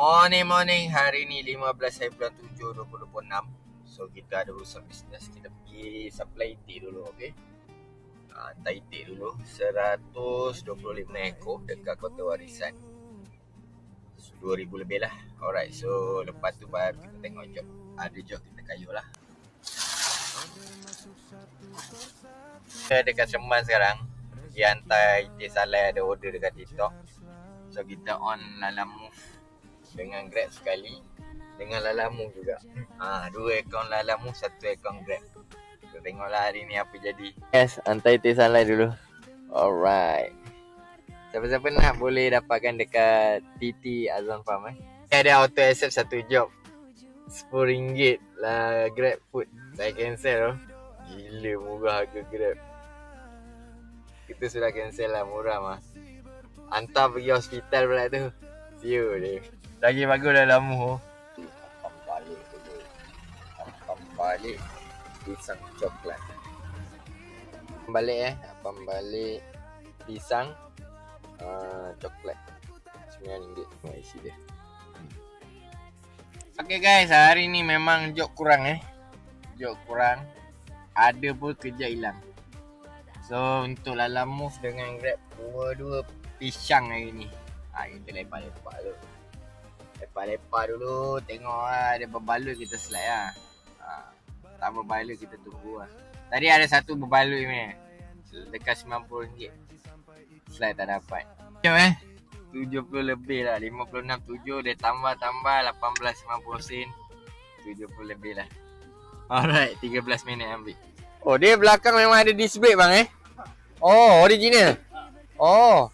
Morning. Hari ni 15 hari bulan 7 2026. So kita ada urusan bisnes. Kita pergi supply itik dulu, okey. Hantar itik dulu 125 ekor dekat Kota Warisan. 2,000 lebih lah. Alright, so lepas tu baru kita tengok job. Ada job kita kayuh lah. Kita dekat Seman sekarang. Pergi hantar itik salai, ada order dekat TikTok. So kita on Lalamove dengan Grab sekali, dengan Lalamove juga. 2 akaun Lalamove, 1 akaun Grab. Kita tengoklah hari ni apa jadi. Yes, hantar itik salai dulu. Alright. Siapa-siapa nak boleh dapatkan dekat TT Azon Farm Ada auto accept 1 job RM10 lah Grab Food. Saya cancel loh. Gila murah harga Grab. Kita sudah cancel lah, murah mah. Hantar pergi hospital pula tu. Siu dia. Lagi bagus dalam mu. Ampam balik pisang coklat. Apam balik pisang coklat. RM9 isi dia. Okay guys, hari ni memang job kurang Job kurang. Ada pun kerja hilang. So untuk Lalamove dengan Grab dua pisang hari ni. Kita lepak-lepak dulu. Lepak-lepak dulu. Tengok ada berbaloi kita slide lah. Tak berbaloi kita tunggu lah. Tadi ada satu berbaloi ni dekat RM90. Slide tak dapat. Jom 70 lebih lah. 56 7 dia tambah 18.90 sen. 70 lebih lah. Alright, 13 minit ambil. Oh, dia belakang memang ada disc brake bang Oh, original. Oh.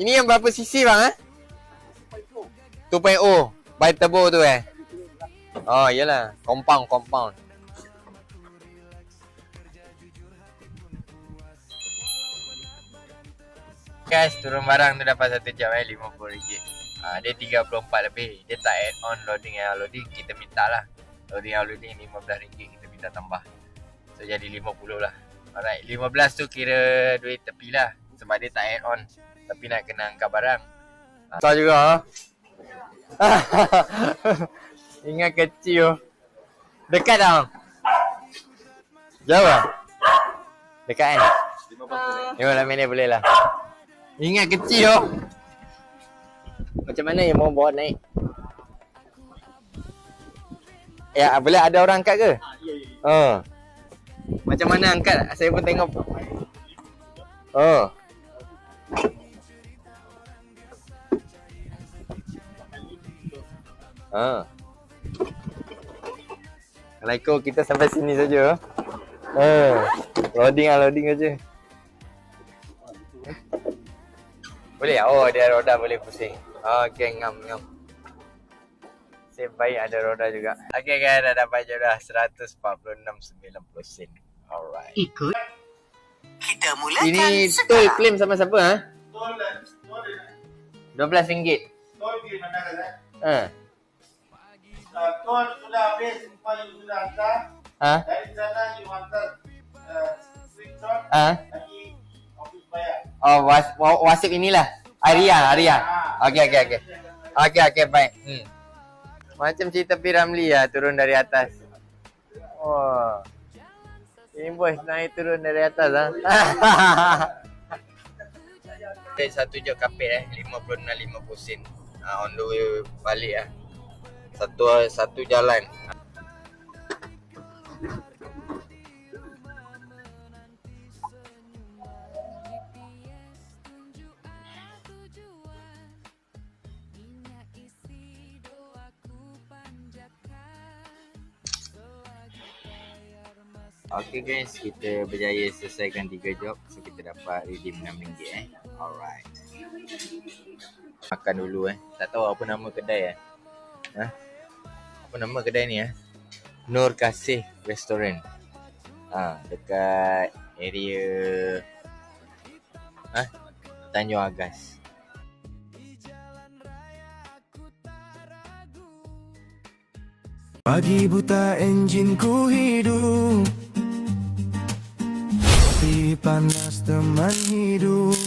Ini yang berapa cc bang 2.0 by turbo tu Oh, iyalah. Compound. Guys, turun barang tu dapat 1 jam RM50. Dia 34 lebih. Dia tak add on loading loading kita minta lah. Loading RM15 kita minta tambah. So jadi 50 lah. Alright, 15 tu kira duit tepi lah. Sebab dia tak add on. Tapi nak kena angkat barang. Besar juga Ingat kecil Dekat tak? Jauh lah? Dekat 15 minit boleh lah. Ingat kecil Macam mana yang mau bawa naik? Ya, boleh ada orang angkat ke? Ya. Macam mana angkat? Saya pun tengok. Kalau ikut kita sampai sini saja. Loading aja. Boleh ya? Oh, dia roda boleh pusing. Okay, ngam. Sip, baik ada roda juga. Okay guys, dah dapat je dah 146.90 sen. Alright. Ikut. Kita mulakan. Ini tol claim sama siapa Tol RM12. Tol di mana kan? Tol sudah habis, semua yang sudah hantar. Dari sana you hantar screenshot. Lagi office bayar. Oh, wasip inilah. Arya. Okay, baik. Macam cerita P. Ramlee lah, turun dari atas. Wah. Invoice naik turun dari atas Satu job kapit 56.50 sen. On the way balik Satu jalan. Okay guys, kita berjaya selesaikan 3 job. So kita dapat redeem RM6. Alright. Makan dulu Tak tahu apa nama kedai Apa nama kedai ni Nur Kasih Restaurant. Dekat area Tanjung Agas. Pagi buta enjin ku hidup, api panas teman hidup.